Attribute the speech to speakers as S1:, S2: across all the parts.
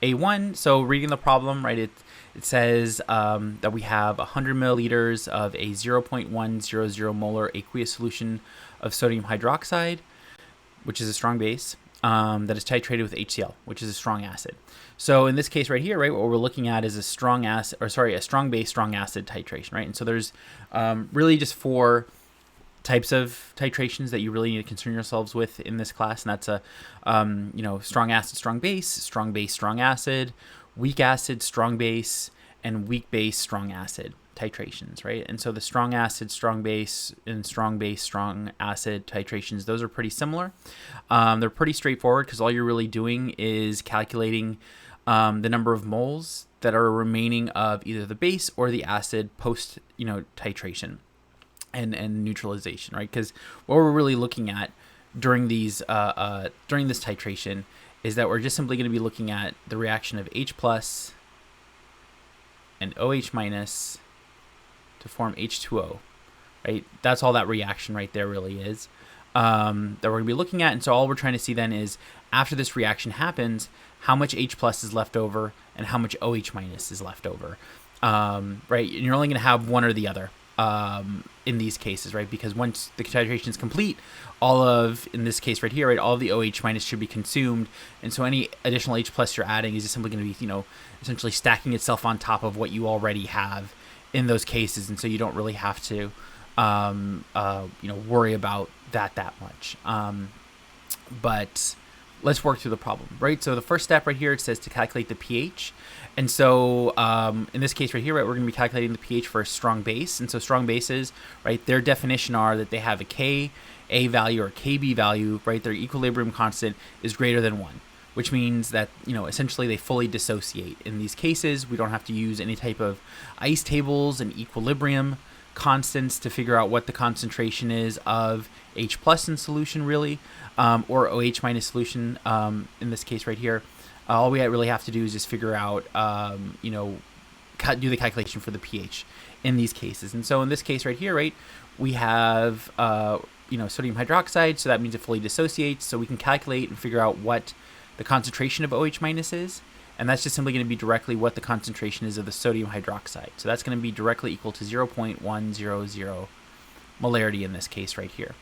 S1: A1. So reading the problem, right, it says that we have 100 milliliters of a 0.100 molar aqueous solution of sodium hydroxide, which is a strong base, that is titrated with HCl, which is a strong acid. So in this case right here, right, what we're looking at is a strong acid, or sorry, a strong base, strong acid titration, right? And so there's really just 4 types of titrations that you really need to concern yourselves with in this class, and that's a strong acid, strong base, strong acid, weak acid, strong base, and weak base, strong acid titrations, right? And so the strong acid, strong base, and strong base, strong acid titrations, those are pretty similar. They're pretty straightforward because all you're really doing is calculating the number of moles that are remaining of either the base or the acid post titration and neutralization, right? Because what we're really looking at during these during this titration is that we're just simply going to be looking at the reaction of H plus and OH minus to form H2O, right? That's all that reaction right there really is that we're going to be looking at. And so all we're trying to see then is after this reaction happens, how much H plus is left over and how much OH minus is left over, right? And you're only going to have one or the other in these cases, right? Because once the titration is complete, in this case right here, right, all of the OH minus should be consumed, and so any additional H plus you're adding is just simply going to be, essentially stacking itself on top of what you already have in those cases, and so you don't really have to, worry about that much. But let's work through the problem, right? So the first step right here, it says to calculate the pH. And so in this case right here, right, we're going to be calculating the pH for a strong base. And so strong bases, right, their definition are that they have a Ka value or Kb value, right? Their equilibrium constant is greater than 1, which means that, essentially they fully dissociate. In these cases, we don't have to use any type of ice tables and equilibrium constants to figure out what the concentration is of H plus in solution, really, or OH minus solution in this case right here. All we really have to do is just figure out, do the calculation for the pH in these cases. And so in this case right here, right, we have, sodium hydroxide, so that means it fully dissociates. So we can calculate and figure out what the concentration of OH minus is. And that's just simply going to be directly what the concentration is of the sodium hydroxide. So that's going to be directly equal to 0.100 molarity in this case right here.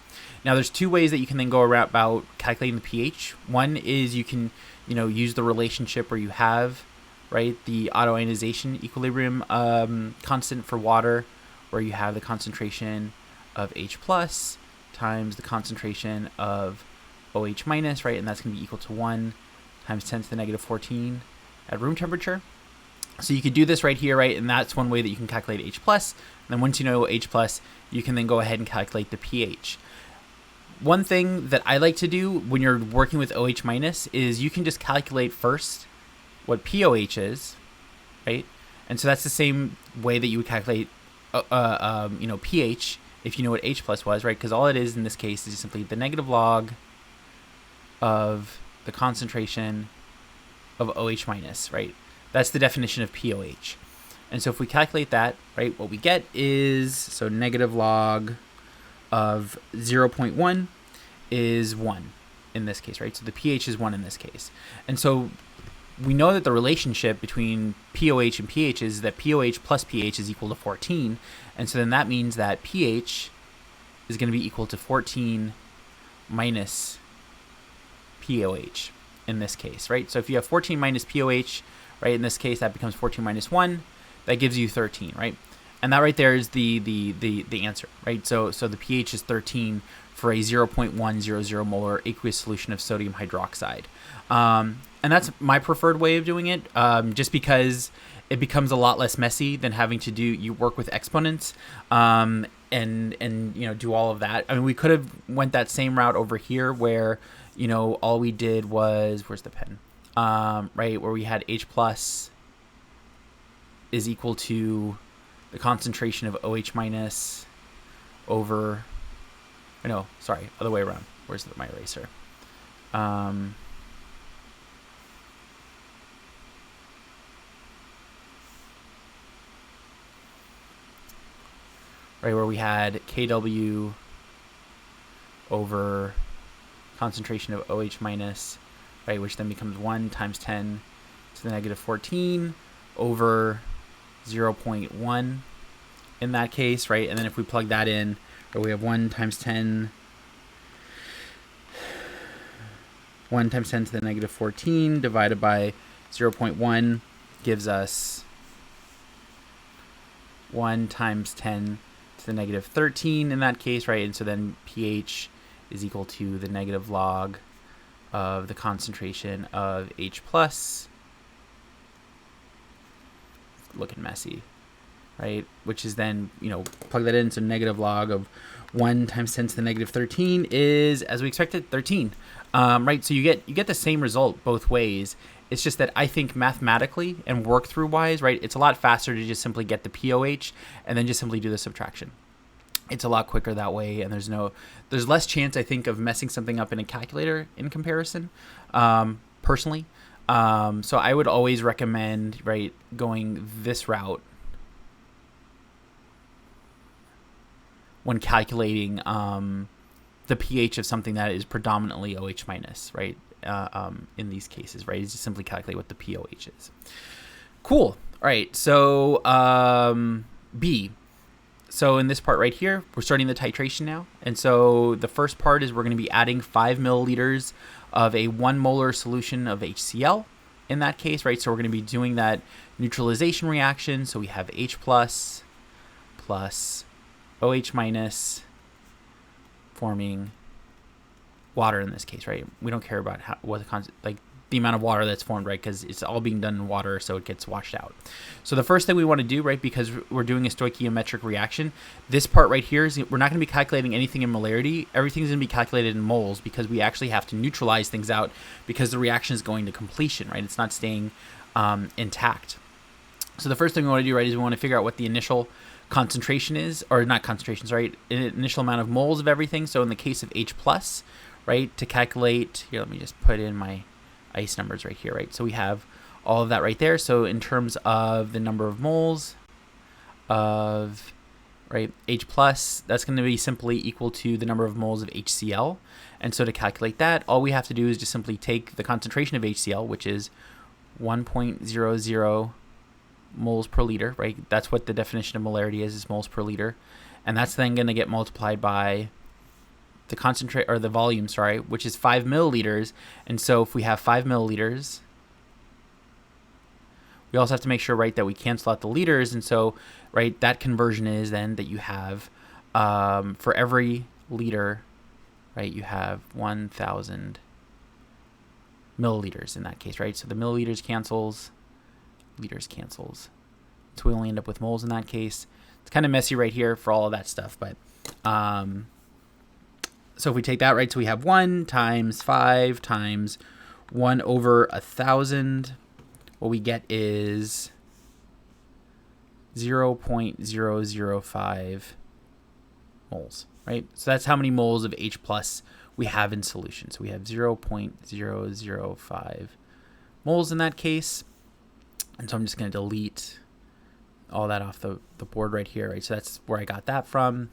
S1: Now there's 2 ways that you can then go about calculating the pH. One is you can, use the relationship where you have, right, the autoionization equilibrium constant for water, where you have the concentration of H plus times the concentration of OH minus, right, and that's going to be equal to 1 times 10 to the negative 14 at room temperature. So you could do this right here, right, and that's one way that you can calculate H plus. And then once you know H plus, you can then go ahead and calculate the pH. One thing that I like to do when you're working with OH minus is you can just calculate first what POH is, right? And so that's the same way that you would calculate, pH if you know what H plus was, right? Because all it is in this case is simply the negative log of the concentration of OH minus, right? That's the definition of POH. And so if we calculate that, right, what we get is, so negative log of 0.1 is 1 in this case, right? So the pH is 1 in this case. And so we know that the relationship between POH and pH is that POH plus pH is equal to 14. And so then that means that pH is going to be equal to 14 minus POH in this case, right? So if you have 14 minus POH, right, in this case, that becomes 14 minus 1. That gives you 13, right? And that right there is the answer, right? So the pH is 13 for a 0.100 molar aqueous solution of sodium hydroxide. And that's my preferred way of doing it, just because it becomes a lot less messy than having to you work with exponents and do all of that. I mean, we could have went that same route over here where, all we did was, where's the pen? Right, where we had H plus is equal to the concentration of OH minus over, other way around. Where's my eraser? Right, where we had KW over concentration of OH minus, right, which then becomes 1 times 10 to to the negative 14 over 0.1 in that case, right? And then if we plug that in, we have 1 times 10 to the negative 14 divided by 0.1 gives us 1 times 10 to the negative 13 in that case, right? And so then pH is equal to the negative log of the concentration of H plus. Looking messy, right? Which is then, plug that in, so negative log of 1 times 10 to the negative 13 is, as we expected, 13. Right, so you get the same result both ways. It's just that I think mathematically and work through wise, right, it's a lot faster to just simply get the POH and then just simply do the subtraction. It's a lot quicker that way, and there's less chance, I think, of messing something up in a calculator in comparison, personally. So I would always recommend, right, going this route when calculating the pH of something that is predominantly OH minus, right? In these cases, right, is just simply calculate what the POH is. Cool. All right. So B. So in this part right here, we're starting the titration now. And so the first part is we're going to be adding 5 milliliters of a 1 molar solution of HCl in that case, right? So we're going to be doing that neutralization reaction. So we have H plus OH minus forming water in this case, right? We don't care about the amount of water that's formed, right? Because it's all being done in water, so it gets washed out. So the first thing we want to do, right, because we're doing a stoichiometric reaction, this part right here is we're not going to be calculating anything in molarity. Everything's going to be calculated in moles because we actually have to neutralize things out because the reaction is going to completion, right? It's not staying intact. So the first thing we want to do, right, is we want to figure out what the initial concentration is, or not concentrations, right? Initial amount of moles of everything. So in the case of H plus, right, to calculate, here, let me just put in my ice numbers right here, right? So we have all of that right there. So in terms of the number of moles of, right, H plus, that's going to be simply equal to the number of moles of HCl. And so to calculate that, all we have to do is just simply take the concentration of HCl, which is 1.00 moles per liter, right? That's what the definition of molarity is moles per liter. And that's then going to get multiplied by the concentrate, or the volume, sorry, which is 5 milliliters. And so if we have 5 milliliters, we also have to make sure, right, that we cancel out the liters. And so, right, that conversion is then that you have, for every liter, right, you have 1,000 milliliters in that case, right? So the milliliters cancels, liters cancels. So we only end up with moles in that case. It's kind of messy right here for all of that stuff, but so if we take that, right, so we have 1 times 5 times 1 over 1,000. What we get is 0.005 moles, right? So that's how many moles of H plus we have in solution. So we have 0.005 moles in that case. And so I'm just going to delete all that off the board right here, right? So that's where I got that from.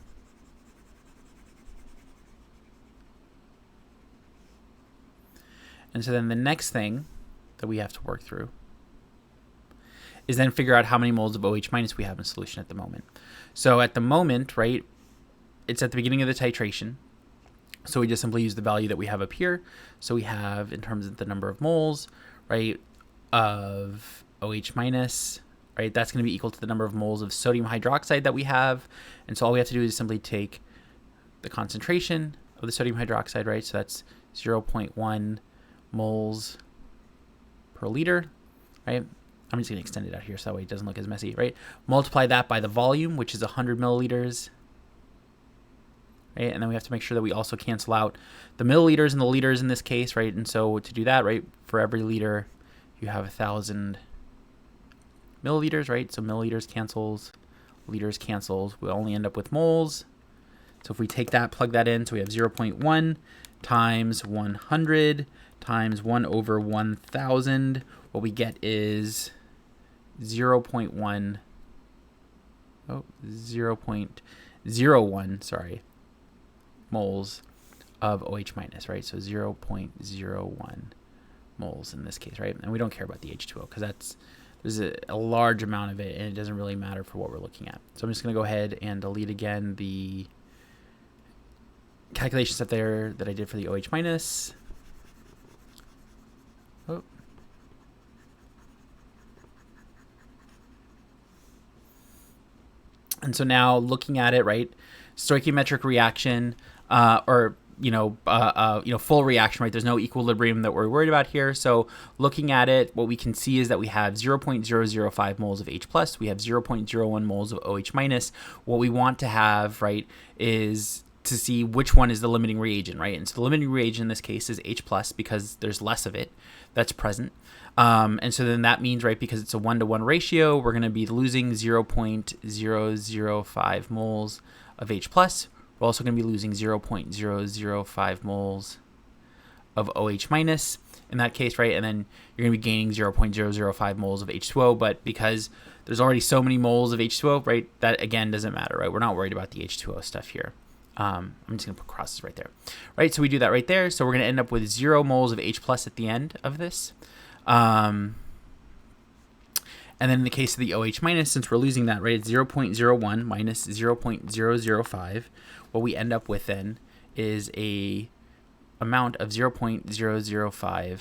S1: And so then the next thing that we have to work through is then figure out how many moles of OH minus we have in solution at the moment. So at the moment, right, it's at the beginning of the titration. So we just simply use the value that we have up here. So we have, in terms of the number of moles, right, of OH minus, right, that's going to be equal to the number of moles of sodium hydroxide that we have. And so all we have to do is simply take the concentration of the sodium hydroxide, right? So that's 0.1 moles per liter, right? I'm just going to extend it out here so that way it doesn't look as messy, right? Multiply that by the volume, which is 100 milliliters, right? And then we have to make sure that we also cancel out the milliliters and the liters in this case, right? And so to do that, right, for every liter, you have 1,000 milliliters, right? So milliliters cancels, liters cancels. We only end up with moles. So if we take that, plug that in, so we have 0.1 times 100 times 1 over 1,000. What we get is 0.01, sorry, moles of OH minus, right? So 0.01 moles in this case, right? And we don't care about the H2O because there's a large amount of it, and it doesn't really matter for what we're looking at. So I'm just going to go ahead and delete again the calculations up there that I did for the OH minus. Oh. And so now looking at it, right, stoichiometric reaction, or full reaction, right? There's no equilibrium that we're worried about here. So looking at it, what we can see is that we have 0.005 moles of H plus. We have 0.01 moles of OH minus. What we want to have, right, is to see which one is the limiting reagent, right? And so the limiting reagent in this case is H plus because there's less of it that's present. And so then that means, right, because it's a 1-to-1 ratio, we're going to be losing 0.005 moles of H plus. We're also going to be losing 0.005 moles of OH minus in that case, right? And then you're going to be gaining 0.005 moles of H2O, but because there's already so many moles of H2O, right, that again doesn't matter, right? We're not worried about the H2O stuff here. I'm just going to put crosses right there, right? So we do that right there. So we're going to end up with 0 moles of H plus at the end of this. And then in the case of the OH minus, since we're losing that, right, it's 0.01 minus 0.005. What we end up with then is a amount of 0.005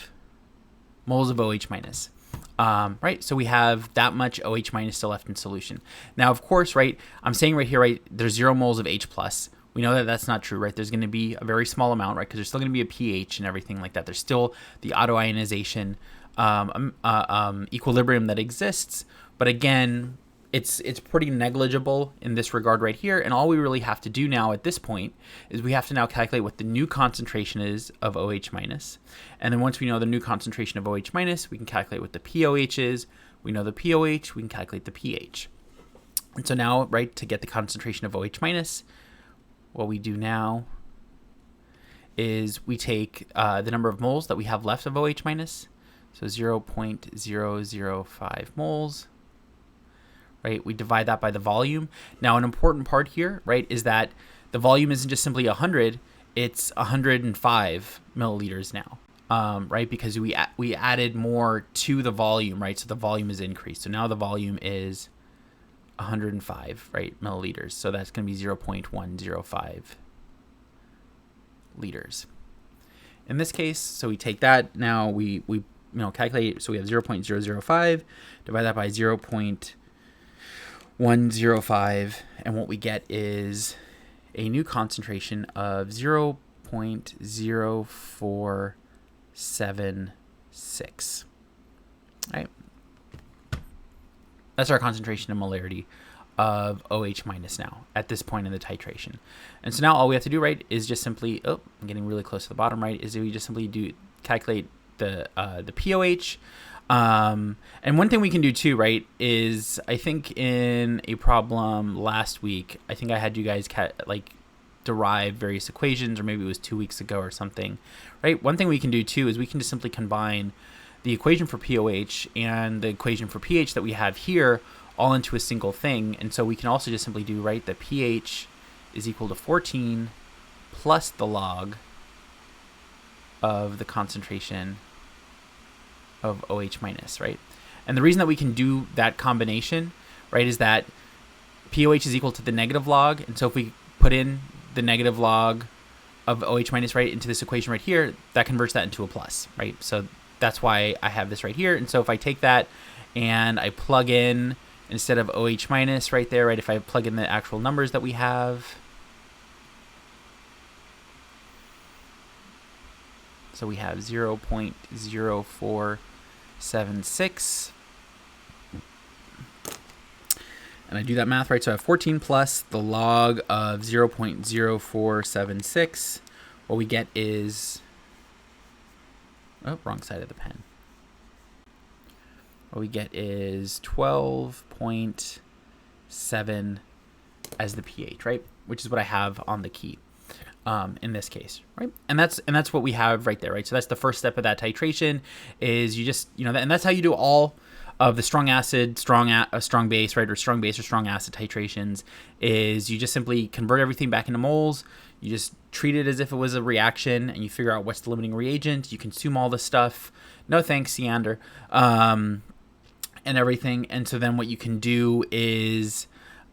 S1: moles of OH minus. Right, so we have that much OH minus still left in solution. Now, of course, right, I'm saying right here, right, there's 0 moles of H plus. We know that that's not true, right? There's going to be a very small amount, right? Because there's still going to be a pH and everything like that. There's still the autoionization equilibrium that exists. But again, it's pretty negligible in this regard right here. And all we really have to do now at this point is we have to now calculate what the new concentration is of OH minus. And then once we know the new concentration of OH minus, we can calculate what the POH is. We know the POH, we can calculate the pH. And so now, right, to get the concentration of OH minus, what we do now is we take the number of moles that we have left of OH minus, so 0.005 moles, right? We divide that by the volume. Now, an important part here, right, is that the volume isn't just simply 100, it's 105 milliliters now, right? Because we added more to the volume, right? So the volume is increased. So now the volume is 105, right, milliliters. So that's going to be 0.105 liters. In this case, so we take that, now we calculate, so we have 0.005, divide that by 0.105, and what we get is a new concentration of 0.0476, right? That's our concentration and molarity of OH minus now at this point in the titration. And so now all we have to do, right, is just simply, I'm getting really close to the bottom, right, is we just simply calculate the POH. And one thing we can do too, right, is I think in a problem last week, I think I had you guys derive various equations, or maybe it was 2 weeks ago or something, right? One thing we can do too is we can just simply combine the equation for POH and the equation for pH that we have here all into a single thing. And so we can also just simply do, right, that pH is equal to 14 plus the log of the concentration of OH minus, right? And the reason that we can do that combination, right, is that POH is equal to the negative log. And so if we put in the negative log of OH minus, right, into this equation right here, that converts that into a plus, right? So that's why I have this right here. And so if I take that and I plug in, instead of OH minus right there, right, if I plug in the actual numbers that we have, so we have 0.0476, and I do that math, right, so I have 14 plus the log of 0.0476. What we get is, wrong side of the pen. What we get is 12.7 as the pH, right? Which is what I have on the key in this case, right? And that's what we have right there, right? So that's the first step of that titration is you just, and that's how you do all of the strong acid, strong base, right? Or strong base or strong acid titrations is you just simply convert everything back into moles. You just treat it as if it was a reaction and you figure out what's the limiting reagent. You consume all the stuff. no thanks, Seander, and everything. And so then what you can do is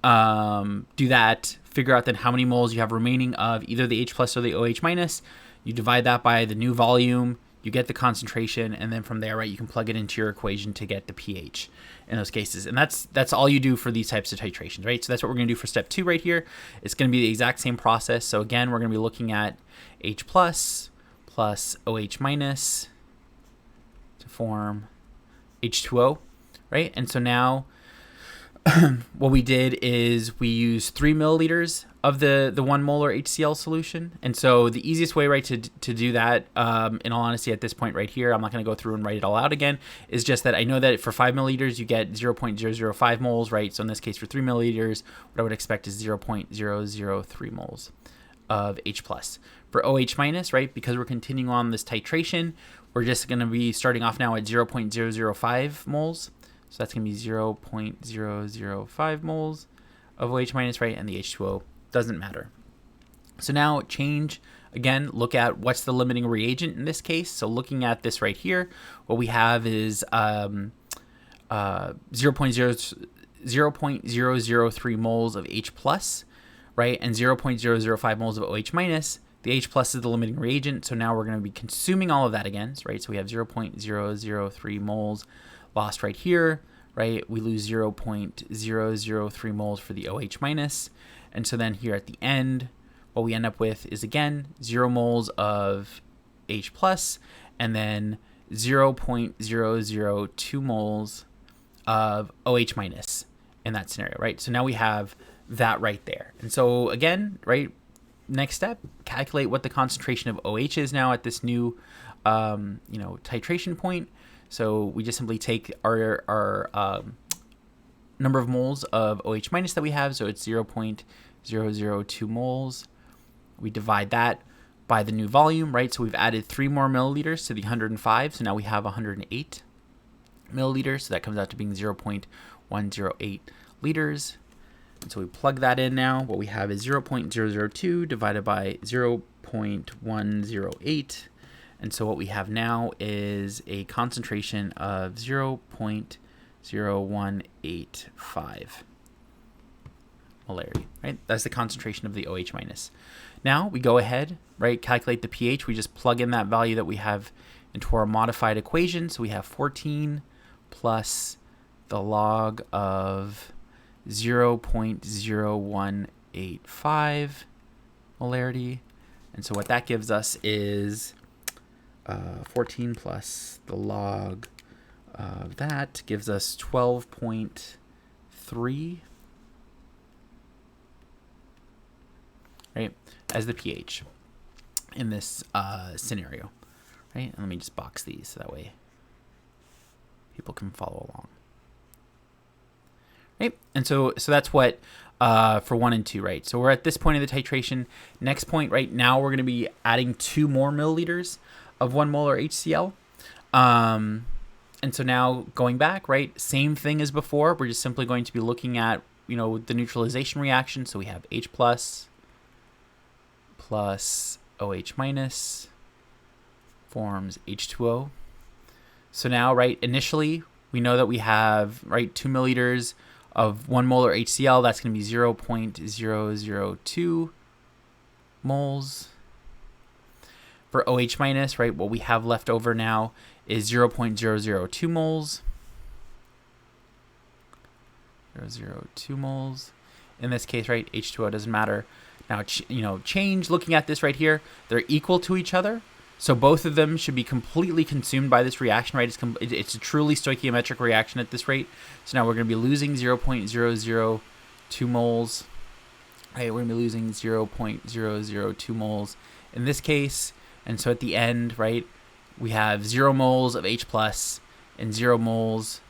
S1: do that, figure out then how many moles you have remaining of either the H plus or the OH minus. You divide that by the new volume, you get the concentration, and then from there, right, you can plug it into your equation to get the pH in those cases. And that's all you do for these types of titrations, right? So that's what we're going to do for step 2 right here. It's going to be the exact same process. So again, we're going to be looking at H plus OH minus to form H2O, right? And so now what we did is we used 3 milliliters of the 1 molar HCl solution. And so the easiest way, right, to do that, in all honesty, at this point right here, I'm not going to go through and write it all out again, is just that I know that for 5 milliliters, you get 0.005 moles, right? So in this case, for 3 milliliters, what I would expect is 0.003 moles of H plus. For OH minus, right, because we're continuing on this titration, we're just going to be starting off now at 0.005 moles. So that's going to be 0.005 moles of OH minus, right? And the H2O doesn't matter. So now change, again, look at what's the limiting reagent in this case. So looking at this right here, what we have is 0.003 moles of H plus, right? And 0.005 moles of OH minus. The H plus is the limiting reagent. So now we're going to be consuming all of that again, right? So we have 0.003 moles lost right here, right? We lose 0.003 moles for the OH minus. And so then here at the end, what we end up with is, again, 0 moles of H plus, and then 0.002 moles of OH minus in that scenario, right? So now we have that right there. And so again, right, next step, calculate what the concentration of OH is now at this new, titration point. So we just simply take our number of moles of OH minus that we have. So it's 0.002 moles. We divide that by the new volume, right? So we've added 3 more milliliters to the 105. So now we have 108 milliliters. So that comes out to being 0.108 liters. And so we plug that in now. What we have is 0.002 divided by 0.108. And so what we have now is a concentration of 0.0185 molarity, right? That's the concentration of the OH minus. Now we go ahead, right, calculate the pH. We just plug in that value that we have into our modified equation. So we have 14 plus the log of 0.0185 molarity. And so what that gives us is 14 plus the log of that gives us 12.3, right, as the pH in this scenario, right? And let me just box these so that way people can follow along, right? And so that's what for 1 and 2, right? So we're at this point of the titration. Next point, right now, we're going to be adding 2 more milliliters of 1 molar HCl. And so now going back, right, same thing as before. We're just simply going to be looking at, the neutralization reaction. So we have H plus OH minus forms H2O. So now, right, initially, we know that we have, right, 2 milliliters of 1 molar HCl. That's going to be 0.002 moles. For OH minus, right, what we have left over now is 0.002 moles. 0.002 moles. In this case, right, H2O doesn't matter. Now, change, looking at this right here, they're equal to each other. So both of them should be completely consumed by this reaction, right? It's a truly stoichiometric reaction at this rate. So now we're going to be losing 0.002 moles. Right, we're going to be losing 0.002 moles in this case. And so at the end, right, we have 0 moles of H plus and 0 moles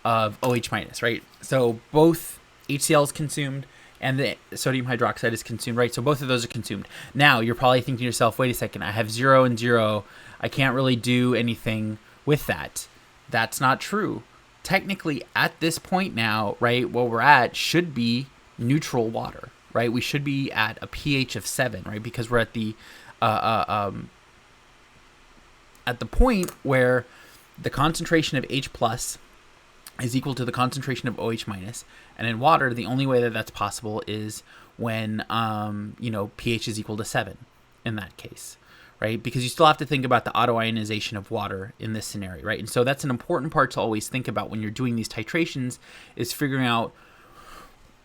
S1: of OH minus, right? So both HCl is consumed and the sodium hydroxide is consumed, right? So both of those are consumed. Now you're probably thinking to yourself, wait a second, I have 0 and 0. I can't really do anything with that. That's not true. Technically, at this point now, right, what we're at should be neutral water, right? We should be at a pH of 7, right? Because we're at the point where the concentration of H plus is equal to the concentration of OH minus. And in water, the only way that that's possible is when, pH is equal to 7 in that case, right? Because you still have to think about the autoionization of water in this scenario, right? And so that's an important part to always think about when you're doing these titrations, is figuring out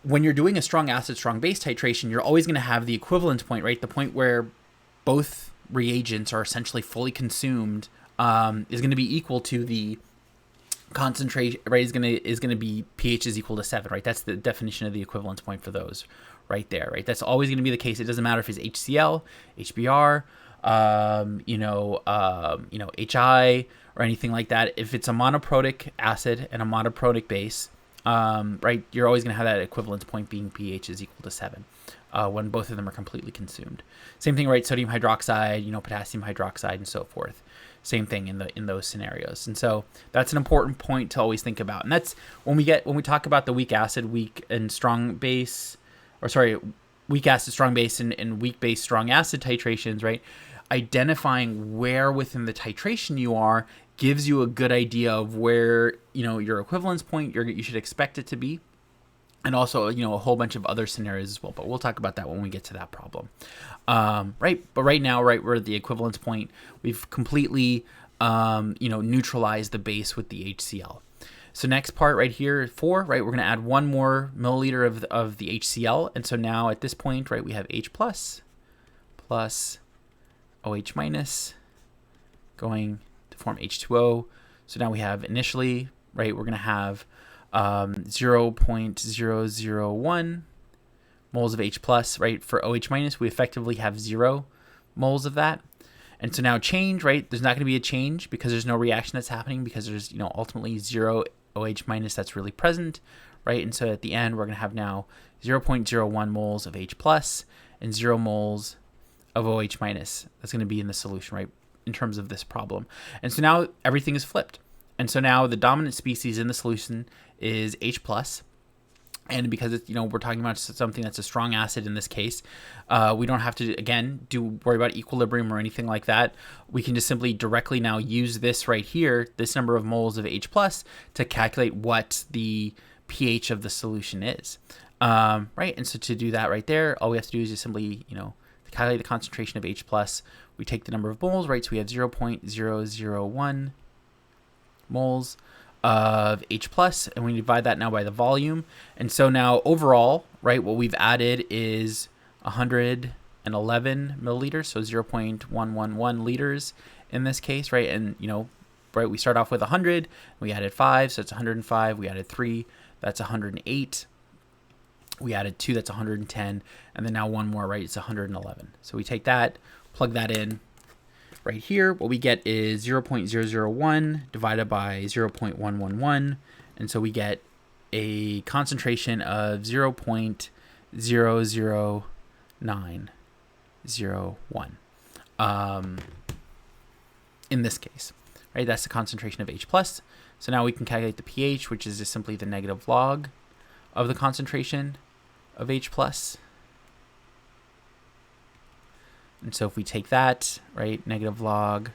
S1: when you're doing a strong acid, strong base titration, you're always going to have the equivalence point, right? The point where both reagents are essentially fully consumed is going to be equal to the concentration, right? Is going to be pH is equal to 7, right? That's the definition of the equivalence point for those right there, right? That's always going to be the case. It doesn't matter if it's HCl, HBr, HI or anything like that. If it's a monoprotic acid and a monoprotic base, right, you're always going to have that equivalence point being pH is equal to 7 when both of them are completely consumed. Same thing, right? Sodium hydroxide, potassium hydroxide, and so forth. Same thing in those scenarios. And so that's an important point to always think about. And that's when we talk about the weak acid, weak and strong base, weak acid, strong base, and weak base, strong acid titrations, right? Identifying where within the titration you are gives you a good idea of where, your equivalence point you should expect it to be. And also, a whole bunch of other scenarios as well. But we'll talk about that when we get to that problem. Right. But right now, right, we're at the equivalence point. We've completely, neutralized the base with the HCl. So next part right here, 4, right, we're going to add 1 more milliliter of the HCl. And so now at this point, right, we have H plus OH minus going to form H2O. So now we have initially, right, we're going to have 0.001 moles of H plus, right? For OH minus, we effectively have 0 moles of that. And so now change, right? There's not going to be a change because there's no reaction that's happening, because there's, ultimately 0 OH minus that's really present, right? And so at the end, we're going to have now 0.01 moles of H plus and 0 moles of OH minus. That's going to be in the solution, right? In terms of this problem. And so now everything is flipped. And so now the dominant species in the solution is H plus. And because it's, we're talking about something that's a strong acid in this case, we don't have to, again, worry about equilibrium or anything like that. We can just simply directly now use this right here, this number of moles of H plus, to calculate what the pH of the solution is. Right? And so to do that right there, all we have to do is just simply, to calculate the concentration of H plus, we take the number of moles, right? So we have 0.001 moles of H plus, and we divide that now by the volume. And so now overall, right, what we've added is 111 milliliters, so 0.111 liters in this case, right? And, right, we start off with 100, we added 5, so it's 105, we added 3, that's 108, we added 2, that's 110, and then now 1 more, right, it's 111. So we take that, plug that in. Right here, what we get is 0.001 divided by 0.111, and so we get a concentration of 0.00901 in this case, right? That's the concentration of H plus. So now we can calculate the pH, which is just simply the negative log of the concentration of H plus. And so if we take that, right, negative log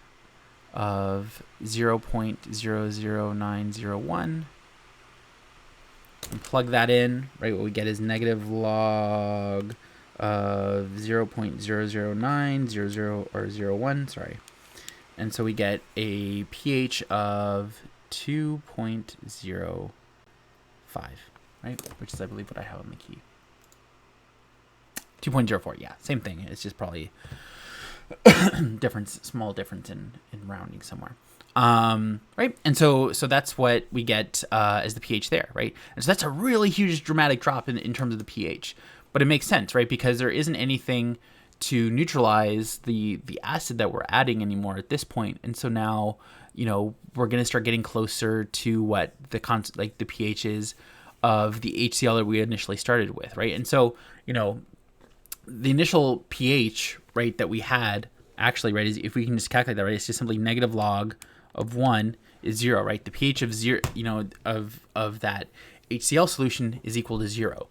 S1: of 0.00901 and plug that in, right, what we get is negative log of 0.00900 or 01, and so we get a pH of 2.05, right, which is, I believe, what I have on the key. 2.04, yeah, same thing. It's just probably small difference in rounding somewhere. Right? And so that's what we get as the pH there, right? And so that's a really huge dramatic drop in terms of the pH. But it makes sense, right? Because there isn't anything to neutralize the acid that we're adding anymore at this point. And so now, we're going to start getting closer to what the pH is of the HCl that we initially started with, right? And so, the initial pH, right, that we had actually, right, is, if we can just calculate that, right, it's just simply negative log of 1 is 0, right? The pH of 0, of that HCl solution is equal to 0,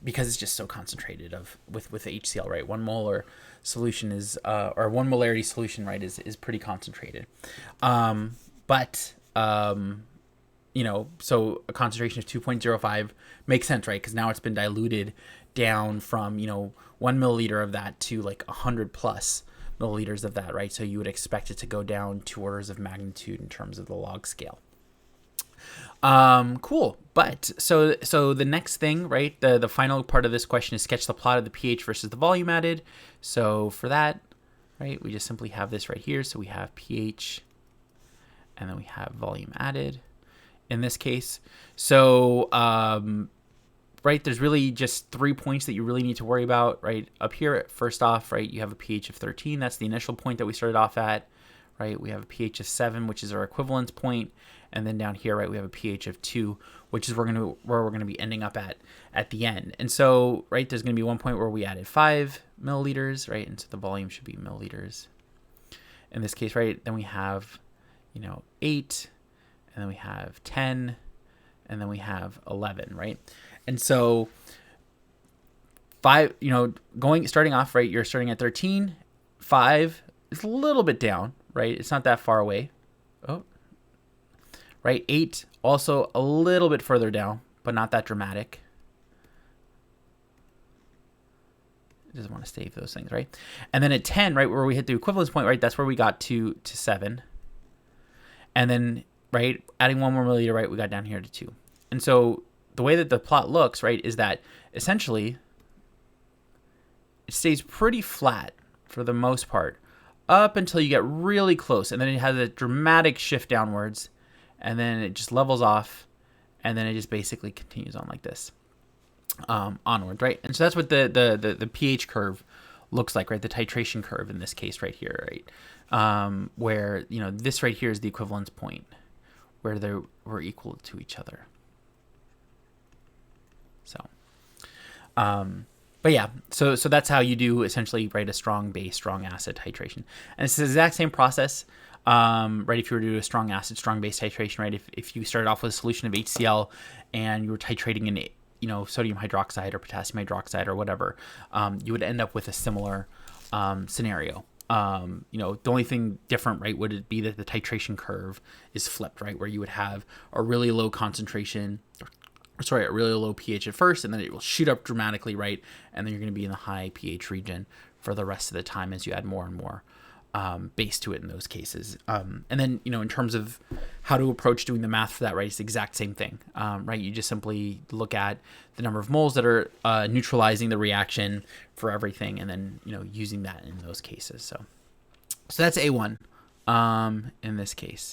S1: because it's just so concentrated with HCl, right? 1 molar solution is, or 1 molarity solution, right, is pretty concentrated. But so a concentration of 2.05 makes sense, right? Because now it's been diluted down from 1 milliliter of that to like 100 plus milliliters of that, right? So you would expect it to go down 2 orders of magnitude in terms of the log scale. Cool. But so the next thing, right, the final part of this question is sketch the plot of the pH versus the volume added. So for that, right, we just simply have this right here. So we have pH and then we have volume added in this case. So, right, there's really just 3 points that you really need to worry about, right? Up here, first off, right, you have a pH of 13. That's the initial point that we started off at, right? We have a pH of 7, which is our equivalence point. And then down here, right, we have a pH of 2, which is where we're going to be ending up at the end. And so, right, there's going to be one point where we added 5 milliliters, right? And so the volume should be milliliters. In this case, right, then we have, 8, and then we have 10, and then we have 11, right? And so 5, starting off, right, you're starting at 13, 5 is a little bit down, right? It's not that far away. Oh, right. 8 also a little bit further down, but not that dramatic. I just want to save those things, right? And then at 10, right, where we hit the equivalence point, right, that's where we got to 7. And then, right, adding 1 more milliliter, right, we got down here to 2. And so the way that the plot looks, right, is that essentially it stays pretty flat for the most part up until you get really close. And then it has a dramatic shift downwards. And then it just levels off. And then it just basically continues on like this onward, right? And so that's what the pH curve looks like, right? The titration curve in this case right here, right? Where, this right here is the equivalence point where they were equal to each other. So, but yeah, so that's how you do essentially, right, a strong base, strong acid titration. And it's the exact same process, right, if you were to do a strong acid, strong base titration, right, if you started off with a solution of HCl and you were titrating in, sodium hydroxide or potassium hydroxide or whatever, you would end up with a similar scenario. The only thing different, right, would it be that the titration curve is flipped, right, where you would have a really low concentration, a really low pH at first, and then it will shoot up dramatically, right, and then you're going to be in the high pH region for the rest of the time as you add more and more base to it in those cases. And then, in terms of how to approach doing the math for that, right, it's the exact same thing, right? You just simply look at the number of moles that are neutralizing the reaction for everything, and then, using that in those cases. So that's A1 in this case.